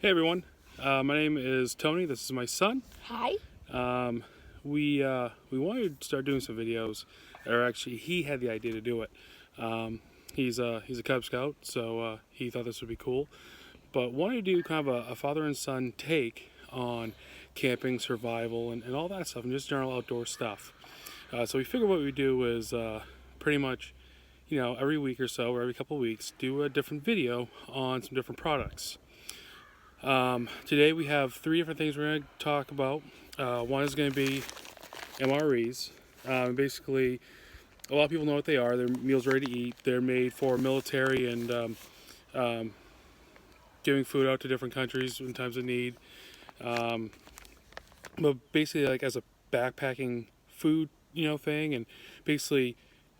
Hey everyone, my name is Tony. This is my son. Hi. Um, we wanted to start doing some videos, or actually, he had the idea to do it. He's a Cub Scout, so he thought this would be cool. But wanted to do kind of a father and son take on camping, survival, and all that stuff, and just general outdoor stuff. So we figured what we do is pretty much, every week or so, or every couple of weeks, do a different video on some different products. Today we have three different things we're going to talk about. One is going to be MREs. Basically, a lot of people know what they are. They're meals ready to eat. They're made for military and um, giving food out to different countries in times of need. Um, but basically, like as a backpacking food, thing, and basically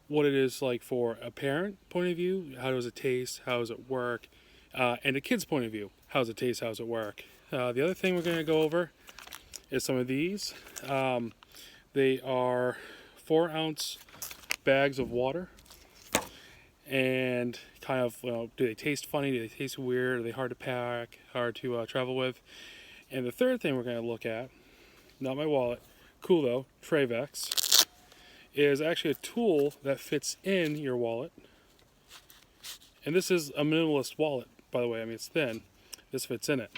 what it is like for a parent point of view. How does it taste? How does it work? And a kid's point of view. How does it taste? How does it work? The other thing we're going to go over is some of these. They are 4-ounce bags of water. And kind of, do they taste funny? Do they taste weird? Are they hard to pack? Hard to travel with? And the third thing we're going to look at, not my wallet, cool though, Travex, is actually a tool that fits in your wallet. And this is a minimalist wallet, by the way. I mean, it's thin. This fits in it.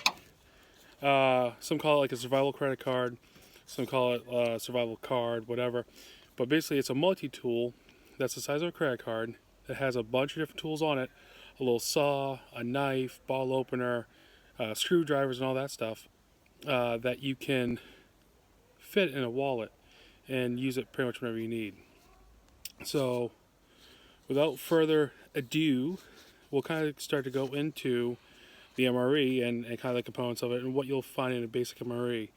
Some call it like a survival credit card. Some call it a survival card, whatever. But basically, it's a multi-tool that's the size of a credit card that has a bunch of different tools on it. A little saw, a knife, bottle opener, screwdrivers, and all that stuff that you can fit in a wallet and use it pretty much whenever you need. So, without further ado, we'll kind of start to go into the MRE and kind of the components of it and what you'll find in a basic MRE.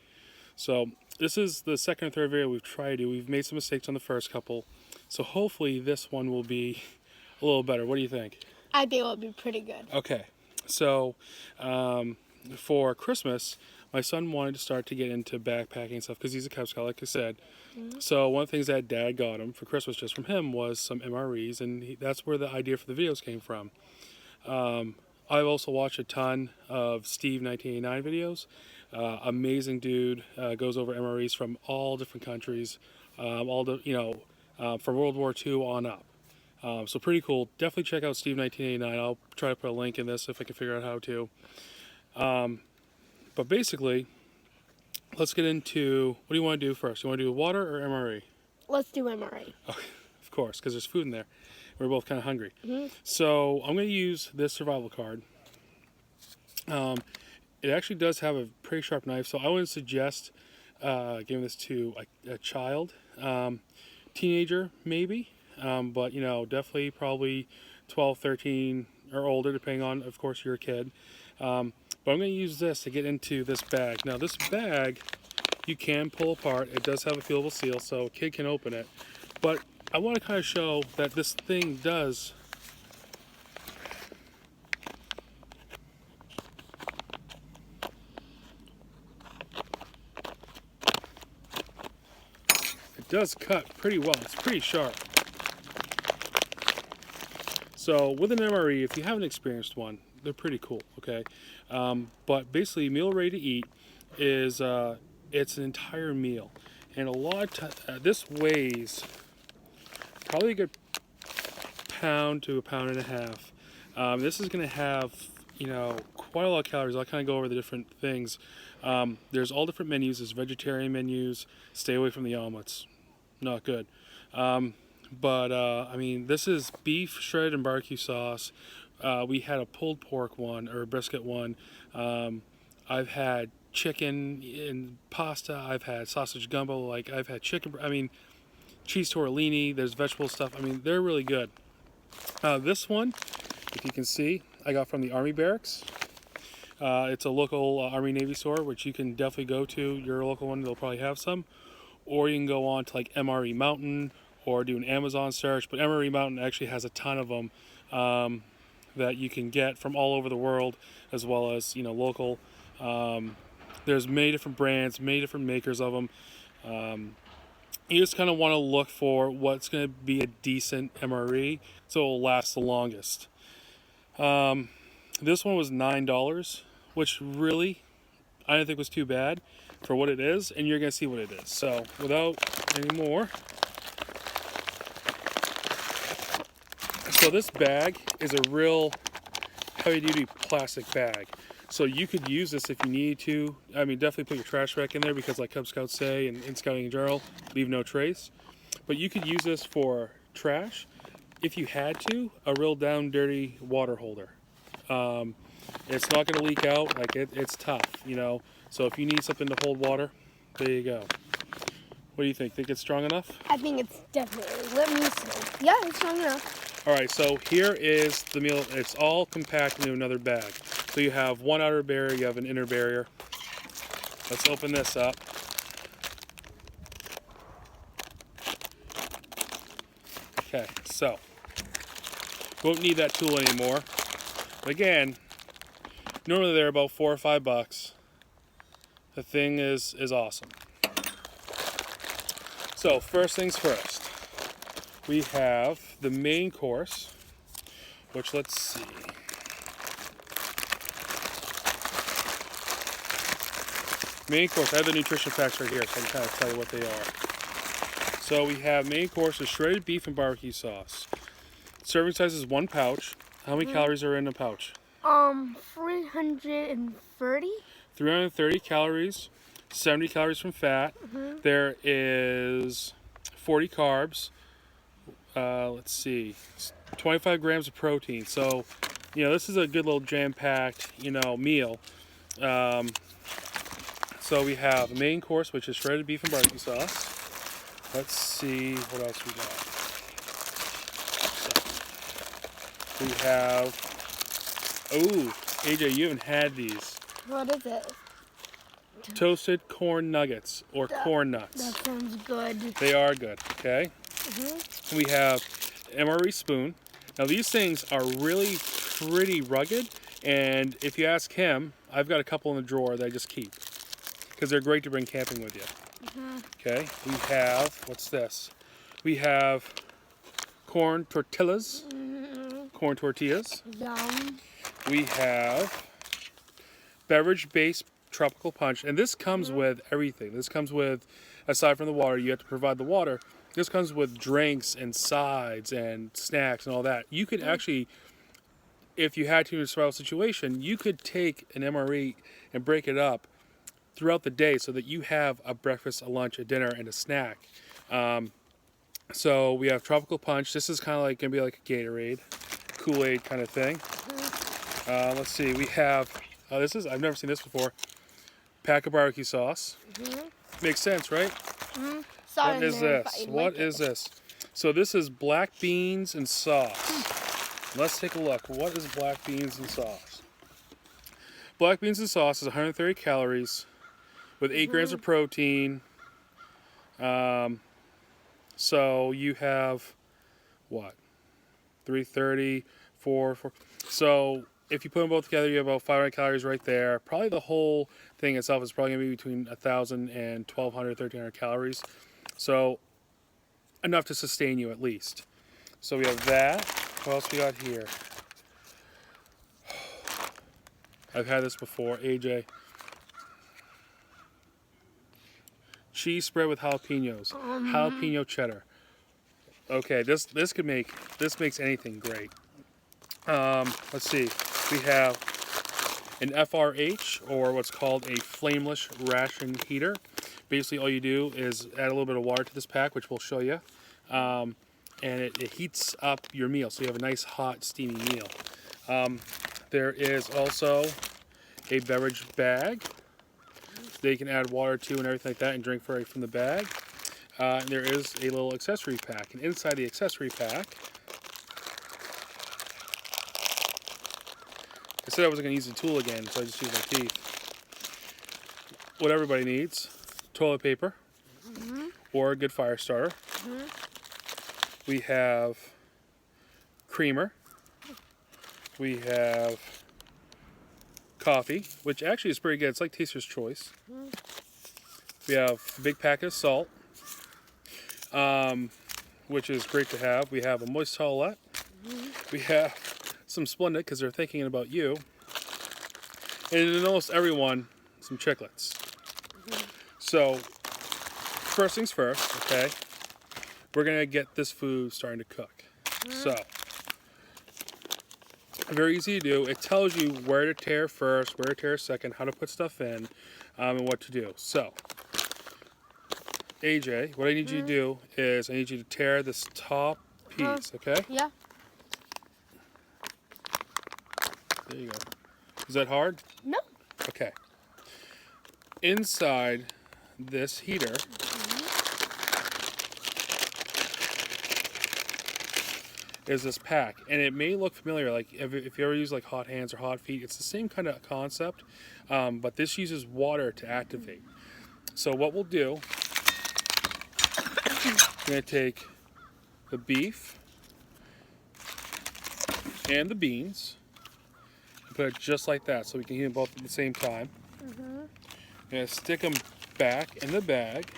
So this is the second or third video we've tried to do. We've made some mistakes on the first couple. So hopefully this one will be a little better. What do you think? I think it will be pretty good. Okay. So for Christmas, my son wanted to start to get into backpacking stuff because he's a Cub Scout, like I said. Mm-hmm. So one of the things that Dad got him for Christmas just from him was some MREs, and that's where the idea for the videos came from. I've also watched a ton of Steve 1989 videos. Amazing dude, goes over MREs from all different countries, from World War II on up. So pretty cool. Definitely check out Steve 1989. I'll try to put a link in this if I can figure out how to. But basically, let's get into, what do you want to do first? You want to do water or MRE? Let's do MRE. Oh, of course, because there's food in there. We're both kind of hungry. Mm-hmm. So I'm going to use this survival card. It actually does have a pretty sharp knife, so I wouldn't suggest giving this to a child. Teenager, maybe. But, definitely probably 12, 13 or older, depending on, of course, you're a kid. But I'm going to use this to get into this bag. Now, this bag you can pull apart. It does have a feelable seal, so a kid can open it. But I want to kind of show that this thing does cut pretty well. It's pretty sharp. So with an MRE, if you haven't experienced one, they're pretty cool, okay? But basically, meal ready to eat is it's an entire meal. And a lot of this weighs probably a good pound to a pound and a half. This is going to have, quite a lot of calories. I'll kind of go over the different things. There's all different menus. There's vegetarian menus. Stay away from the omelets. Not good. This is beef shredded in barbecue sauce. We had a pulled pork one, or a brisket one. I've had chicken in pasta. I've had sausage gumbo. I've had chicken. Cheese tortellini. There's vegetable stuff. They're really good. This one, if you can see, I got from the Army Barracks. It's a local Army Navy store, which you can definitely go to. Your local one, they'll probably have some. Or you can go on to MRE Mountain or do an Amazon search. But MRE Mountain actually has a ton of them that you can get from all over the world, as well as local. There's many different brands, many different makers of them. You just kind of want to look for what's going to be a decent MRE so it will last the longest. This one was $9, which really I didn't think was too bad for what it is, and you're gonna see what it is. So without any more, so this bag is a real heavy-duty plastic bag. So you could use this if you need to. I mean, definitely put your trash back in there because, like Cub Scouts say in Scouting in General, leave no trace. But you could use this for trash. If you had to, a real down dirty water holder. It's not going to leak out. Like it's tough, you know. So if you need something to hold water, there you go. What do you think? Think it's strong enough? I think it's definitely. Let me see. Yeah, it's strong enough. All right, so here is the meal. It's all compact into another bag. So you have one outer barrier, you have an inner barrier. Let's open this up. Okay, so won't need that tool anymore. But again, normally they're about $4 or $5. The thing is awesome. So first things first, we have the main course, which let's see. Main course, I have the nutrition facts right here, so I can kind of tell you what they are. So we have main course is shredded beef and barbecue sauce. Serving size is 1 pouch. How many calories are in a pouch? 330. 330 calories, 70 calories from fat. There is 40 carbs. Let's see, 25 grams of protein. So, you know, this is a good little jam-packed, you know, meal. So we have a main course, which is shredded beef and barbecue sauce. Let's see what else we got. So we have, oh, AJ, you haven't had these. What is it? Toasted corn nuggets or corn nuts. That sounds good. They are good, okay? We have MRE spoon. Now these things are really pretty rugged, and if you ask him, I've got a couple in the drawer that I just keep because they're great to bring camping with you. Okay, we have, what's this? We have corn tortillas, corn tortillas. Yum. We have beverage-based tropical punch, and this comes with everything. This comes with, aside from the water, you have to provide the water. This comes with drinks and sides and snacks and all that. You could actually, if you had to in a survival situation, you could take an MRE and break it up throughout the day so that you have a breakfast, a lunch, a dinner, and a snack. So we have tropical punch. This is kind of like going to be like a Gatorade, Kool-Aid kind of thing. Let's see. We have, I've never seen this before. Pack of barbecue sauce. Makes sense, right? Sorry, What is this? What is this? So this is black beans and sauce. Let's take a look. What is black beans and sauce? Black beans and sauce is 130 calories with 8 grams of protein. So you have, what? 330, 4. So if you put them both together, you have about 500 calories right there. Probably the whole thing itself is probably going to be between 1,000 and 1,200, 1,300 calories. So enough to sustain you at least. So we have that. What else we got here? I've had this before, AJ. Cheese spread with jalapenos. Jalapeno cheddar. Okay, this makes anything great. Let's see. We have an FRH, or what's called a flameless ration heater. Basically, all you do is add a little bit of water to this pack, which we'll show you, and it heats up your meal, so you have a nice, hot, steamy meal. There is also a beverage bag that you can add water to and everything like that and drink right from the bag. And there is a little accessory pack, and inside the accessory pack, I said I wasn't going to use the tool again, so I just used my teeth. What everybody needs: toilet paper or a good fire starter. We have creamer. We have coffee, which actually is pretty good. It's like Taster's Choice. We have a big pack of salt, which is great to have. We have a moist towelette. We have some Splenda because they're thinking about you. and in almost everyone, some chiclets. So, first things first, okay? We're gonna get this food starting to cook. So, very easy to do. It tells you where to tear first, where to tear second, how to put stuff in, and what to do. So, AJ, what I need you to do is I need you to tear this top piece, okay? Yeah. There you go. Is that hard? No. Okay. Inside this heater is this pack, and it may look familiar. Like if you ever use like hot hands or hot feet, it's the same kind of concept, but this uses water to activate. So what we'll do, we're gonna take the beef and the beans and put it just like that, so we can heat them both at the same time. I'm gonna stick them back in the bag.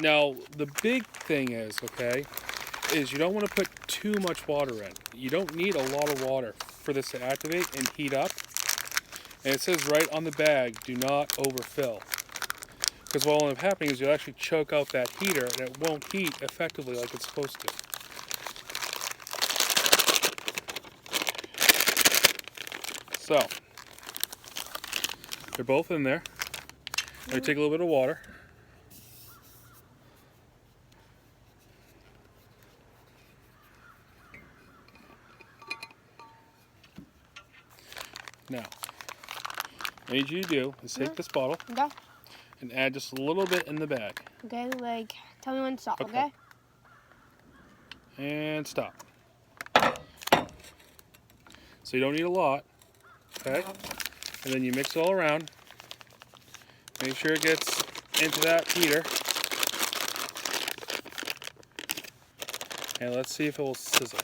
Now, the big thing is, okay, is you don't want to put too much water in. You don't need a lot of water for this to activate and heat up. And it says right on the bag, do not overfill. Because what will end up happening is you'll actually choke out that heater and it won't heat effectively like it's supposed to. So, they're both in there. I'm going to take a little bit of water. Now, what I need you to do is take this bottle Okay. and add just a little bit in the bag. Okay, like, tell me when to stop, Okay. okay? And stop. So you don't need a lot, okay? And then you mix it all around. Make sure it gets into that heater. And let's see if it will sizzle.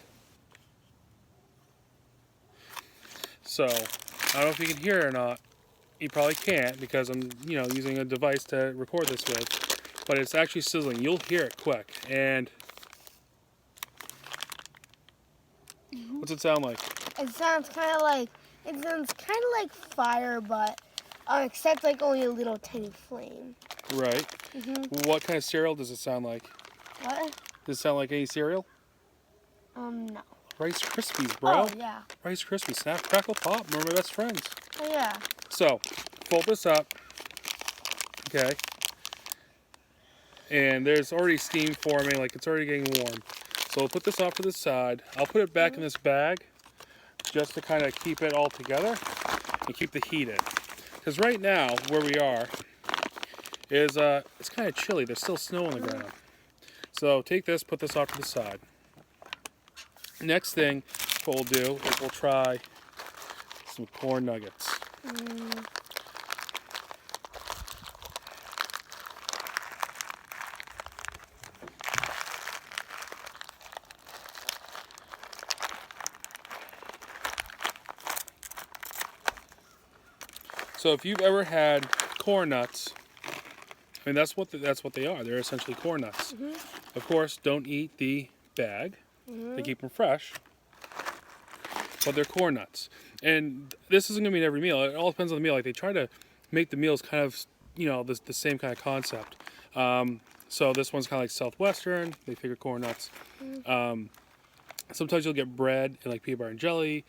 So, I don't know if you can hear it or not. You probably can't because I'm, using a device to record this with. But it's actually sizzling. You'll hear it quick. And what's it sound like? It sounds kind of like fire, but except like only a little tiny flame. Right. What kind of cereal does it sound like? What? Does it sound like any cereal? No. Rice Krispies, bro. Oh, yeah. Rice Krispies. Snap, crackle, pop. We're my best friends. Oh, yeah. So, fold this up. Okay. And there's already steam forming, like it's already getting warm. So we'll put this off to the side. I'll put it back in this bag just to kind of keep it all together and keep the heat in. Because right now, where we are, is it's kind of chilly. There's still snow on the ground. So take this, put this off to the side. Next thing, what we'll do is we'll try some corn nuggets. So if you've ever had corn nuts, I mean that's what they are. They're essentially corn nuts. Of course, don't eat the bag. They keep them fresh, but they're corn nuts. And this isn't gonna be in every meal. It all depends on the meal. Like they try to make the meals kind of, the same kind of concept. So this one's kind of like Southwestern. They figure corn nuts. Sometimes you'll get bread and like peanut butter and jelly.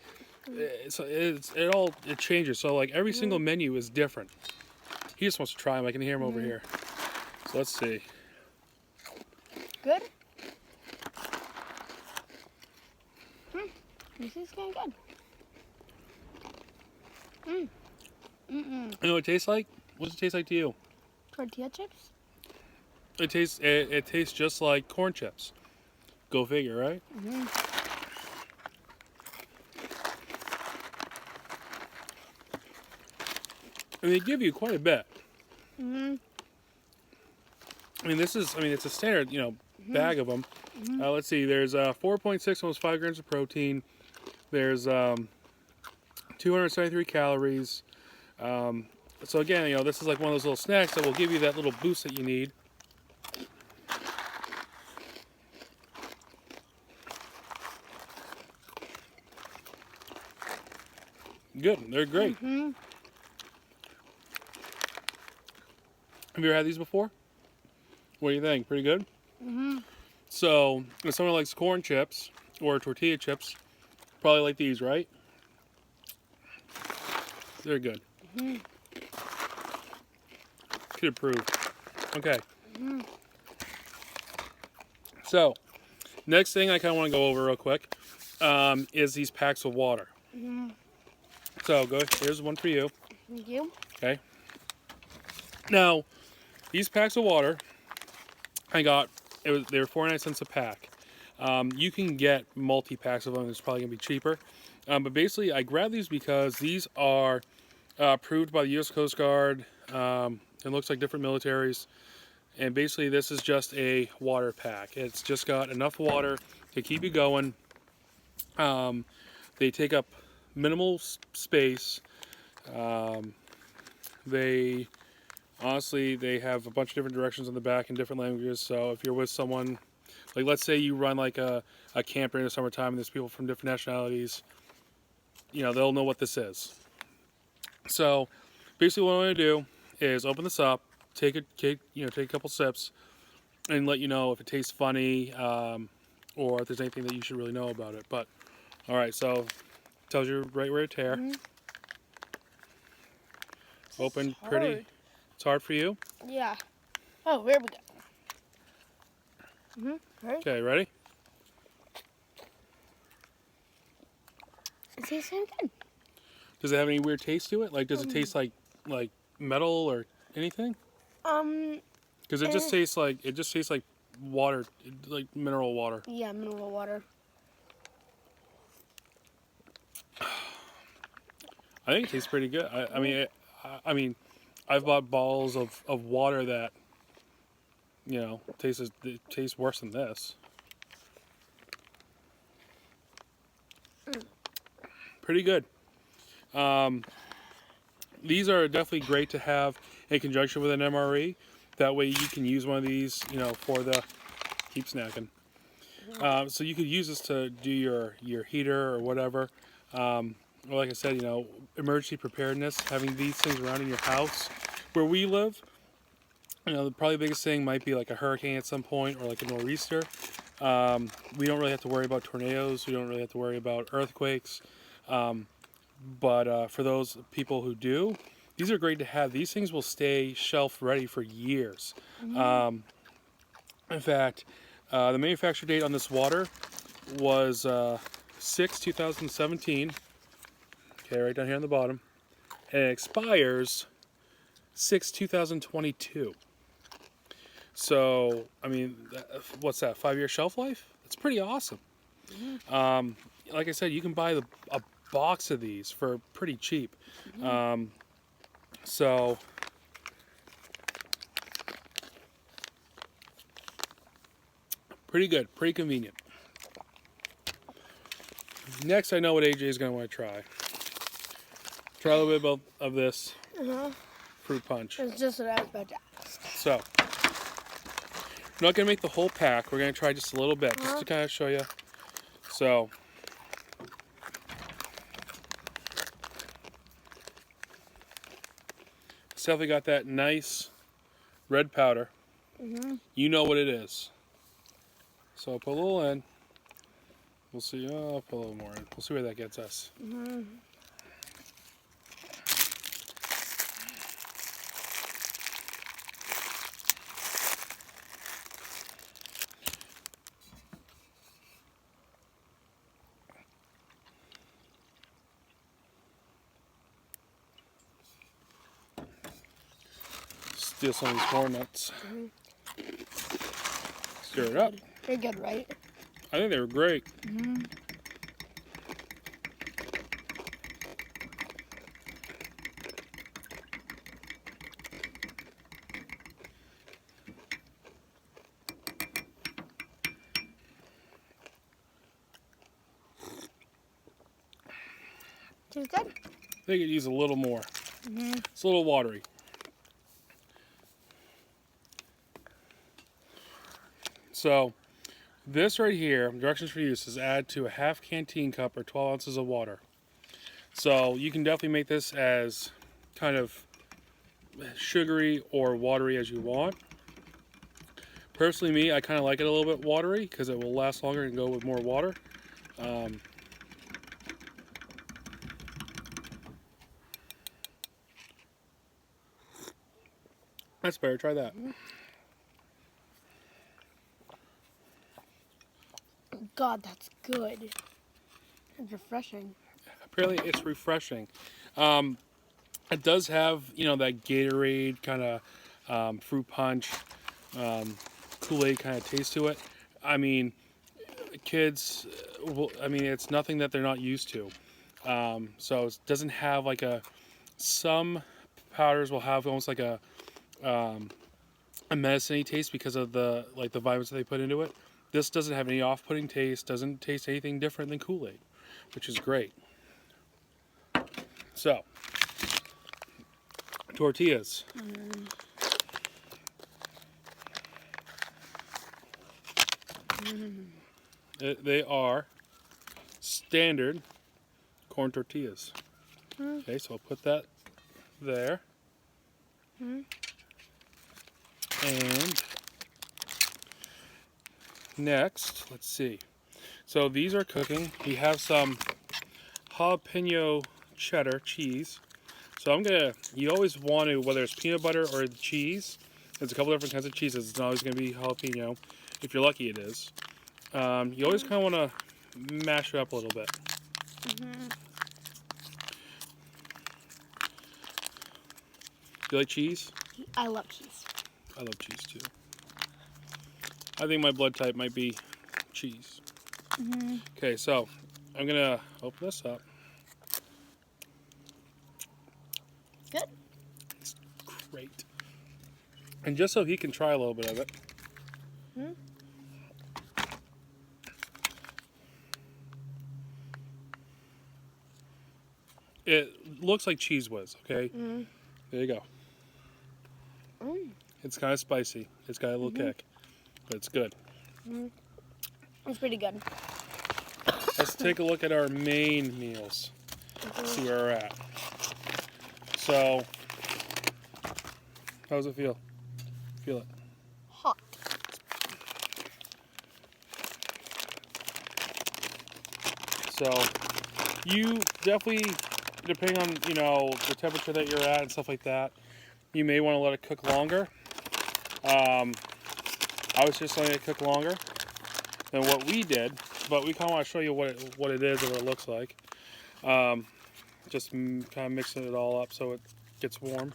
It changes. So like every single menu is different. He just wants to try them. I can hear him over here. So let's see. Good? This is kind of good. You know what it tastes like? What does it taste like to you? Tortilla chips? It tastes just like corn chips. Go figure, right? And they give you quite a bit. I mean, it's a standard, bag of them. Let's see, there's 4.6, almost 5 grams of protein. There's 273 calories. So again, this is like one of those little snacks that will give you that little boost that you need. Good. They're great. Mm-hmm. Have you ever had these before? What do you think? Pretty good? Mm-hmm. So, if someone likes corn chips or tortilla chips, probably like these, right? They're good. Mm-hmm. Could approve. Okay. Mm-hmm. So, next thing I kind of want to go over real quick is these packs of water. Mm-hmm. So, here's one for you. Thank you. Okay. Now, these packs of water, they were 49 cents a pack. You can get multi-packs of them. It's probably going to be cheaper. But basically, I grabbed these because these are approved by the U.S. Coast Guard. It looks like different militaries. And basically, this is just a water pack. It's just got enough water to keep you going. They take up minimal space. They honestly have a bunch of different directions on the back in different languages. So if you're with someone, like let's say you run like a camp during the summertime and there's people from different nationalities, they'll know what this is. So basically what I'm going to do is open this up, take a couple sips, and let you know if it tastes funny or if there's anything that you should really know about it. But all right, so it tells you right where to tear. Mm-hmm. Open pretty. It's hard for you. Yeah. Oh, here we go. Mm-hmm. Right. Okay, ready? It tastes so good. Does it have any weird taste to it? Like, does it taste like metal or anything? Because it just tastes like water, like mineral water. Yeah, mineral water. I think it tastes pretty good. I mean, I've bought bottles of water that tastes worse than this. Pretty good. These are definitely great to have in conjunction with an MRE. That way you can use one of these, for the keep snacking. So you could use this to do your heater or whatever. Or like I said, emergency preparedness, having these things around in your house. Where we live, probably the biggest thing might be like a hurricane at some point or like a nor'easter. We don't really have to worry about tornadoes. We don't really have to worry about earthquakes. But for those people who do, these are great to have. These things will stay shelf ready for years. In fact, the manufacture date on this water was 6/2017. Okay, right down here on the bottom. And it expires 6/2022. So, I mean, what's that, 5-year shelf life? That's pretty awesome. Like I said, you can buy a box of these for pretty cheap. So, pretty good, pretty convenient. Next, I know what AJ is going to want to try. Try a little bit of this fruit punch. It's just what I was about to ask. So, we're not going to make the whole pack. We're going to try just a little bit, just to kind of show you. So, it's definitely got that nice red powder. You know what it is. So, I'll put a little in. We'll see. I'll put a little more in. We'll see where that gets us. Steal some of these corn nuts. Stir it up. They're good, right? I think they were great. Tastes good. They could use a little more. It's a little watery. So, this right here, directions for use, is add to a half canteen cup or 12 ounces of water. So you can definitely make this as kind of sugary or watery as you want. Personally, me, I kind of like it a little bit watery because it will last longer and go with more water. That's better. Try that. God, that's good. It's refreshing. Apparently, it's refreshing. It does have, that Gatorade kind of fruit punch, Kool-Aid kind of taste to it. I mean, kids, it's nothing that they're not used to. So it doesn't have like some powders will have almost like a medicine-y taste because of the vitamins that they put into it. This doesn't have any off-putting taste, doesn't taste anything different than Kool-Aid, which is great. So, tortillas. They are standard corn tortillas. Okay, so I'll put that there. And next, let's see. So these are cooking. We have some jalapeno cheddar cheese. So you always want to, whether it's peanut butter or the cheese, there's a couple different kinds of cheeses. It's not always going to be jalapeno. If you're lucky, it is. You always kind of want to mash it up a little bit. Do you like cheese? I love cheese. I love cheese too. I think my blood type might be cheese. Okay, so I'm going to open this up. Good. It's great. And just so he can try a little bit of it. It looks like Cheese Whiz, okay? There you go. It's kind of spicy. It's got a little kick, but it's good. It's pretty good. Let's take a look at our main meals. See where we're at. So, how does it feel? Feel it. Hot. So, you definitely, depending on, the temperature that you're at and stuff like that, you may want to let it cook longer. I was just letting it cook longer than what we did, but we kind of want to show you what it is and what it looks like. Just kind of mixing it all up so it gets warm.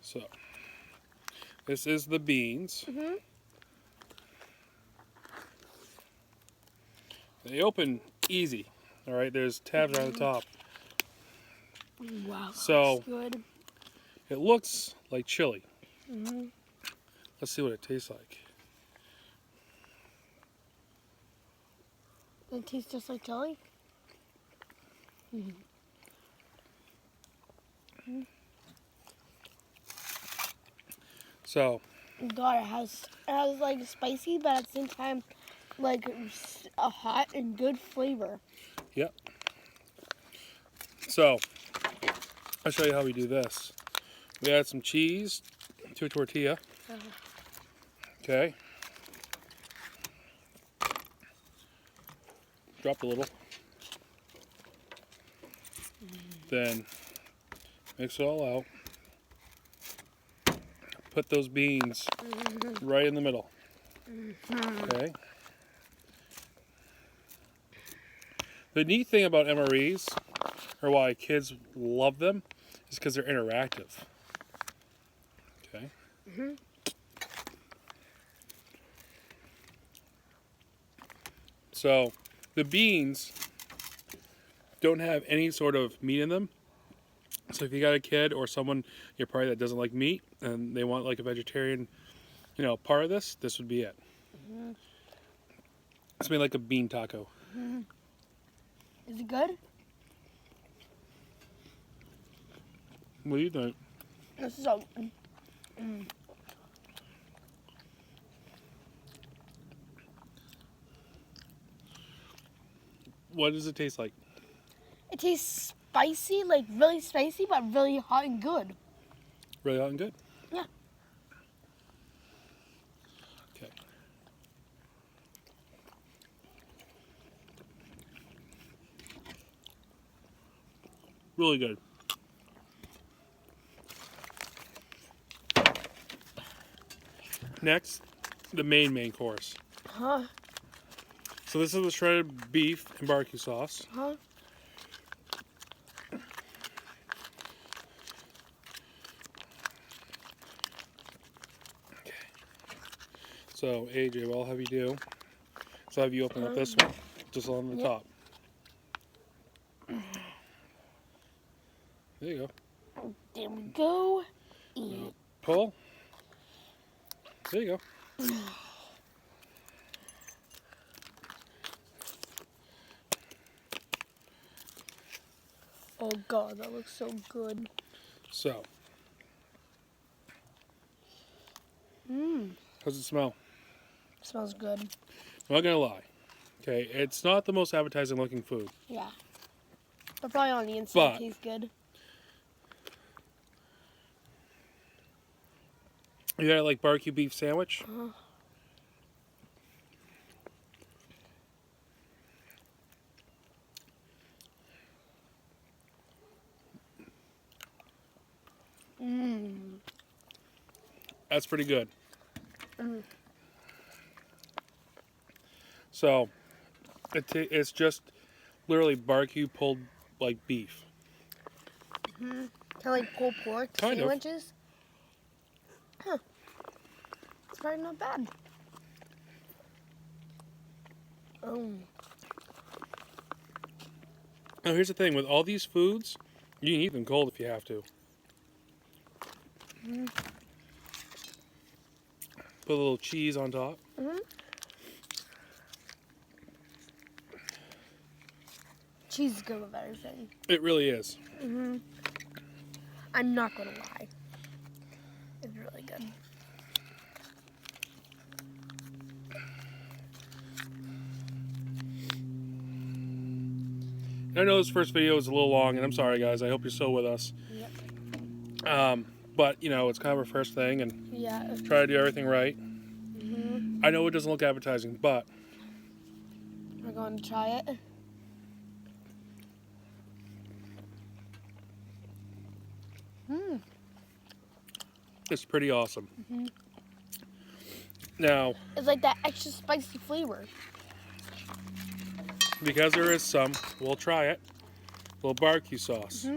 So, this is the beans. They open easy. All right, there's tabs on the top. Wow, So, that's good. it looks like chili. Let's see what it tastes like. It tastes just like chili. So, God, it has like spicy, but at the same time, like a hot and good flavor. yep. So, I'll show you how we do this. We add some cheese to a tortilla. Okay. Drop a little. Then mix it all out. Put those beans right in the middle. Okay. The neat thing about MREs, or why kids love them, is because they're interactive. Okay. So the beans don't have any sort of meat in them. So if you got a kid or someone you're probably that doesn't like meat and they want like a vegetarian, part of this would be it. It's made like a bean taco. Is it good? What do you think? This is so. What does it taste like? It tastes spicy, like really spicy, but really hot and good. Really hot and good? Yeah. Okay. Really good. Next, the main course. Huh? So this is the shredded beef and barbecue sauce. Huh? Okay. So AJ, what I'll have you do is I'll have you open up this one, just on the Yep. top. There you go. There we go. Eat. Pull. There you go. Oh God, that looks so good. So, Mmm. how's it smell? Smells good. I'm not gonna lie. Okay, it's not the most appetizing looking food. Yeah. But probably on the inside But- tastes good. You got like barbecue beef sandwich? Mmm. That's pretty good. Mm. So, it's just literally barbecue pulled like beef. Kind of like pulled pork Kind of. sandwiches. Huh. It's probably not bad. Oh. Now here's the thing, with all these foods, you can eat them cold if you have to. Put a little cheese on top. Cheese is good with everything. It really is. I'm not gonna lie. It's really good. And I know this first video is a little long, and I'm sorry guys, I hope you're still with us. Yep. But, you know, it's kind of our first thing, and Yeah. try to do everything right. I know it doesn't look appetizing, but We're going to try it. it's pretty awesome. Now, It's like that extra spicy flavor. because there is some, we'll try it. A little barbecue sauce.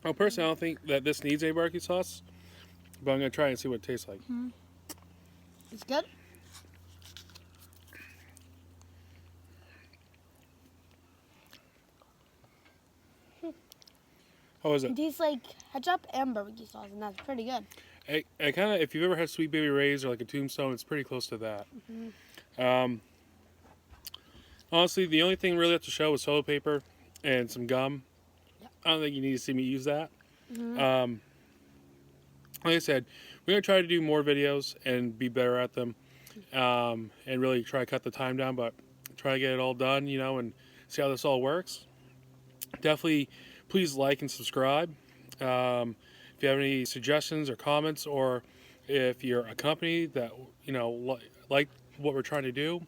Well, personally, I don't think that this needs a barbecue sauce, but I'm going to try and see what it tastes like. It's good. How is It it? tastes like ketchup and barbecue sauce, and that's pretty good. I kind of, if you've ever had Sweet Baby Ray's or like a Tombstone, it's pretty close to that. Honestly, the only thing really left to show was toilet paper and some gum. Yep. I don't think you need to see me use that. Like I said, we're going to try to do more videos and be better at them, and really try to cut the time down, but try to get it all done, you know, and see how this all works. Definitely, please like and subscribe. If you have any suggestions or comments, or if you're a company that, you know, like what we're trying to do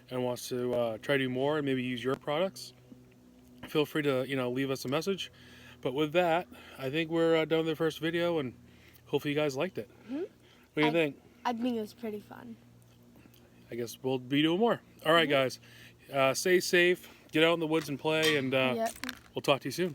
and wants to try to do more and maybe use your products, feel free to, you know, leave us a message. But with that, I think we're done with the first video, and hopefully you guys liked it. What do you think? I think it was pretty fun. I guess we'll be doing more. All right, guys. Stay safe. Get out in the woods and play, and Yep. we'll talk to you soon.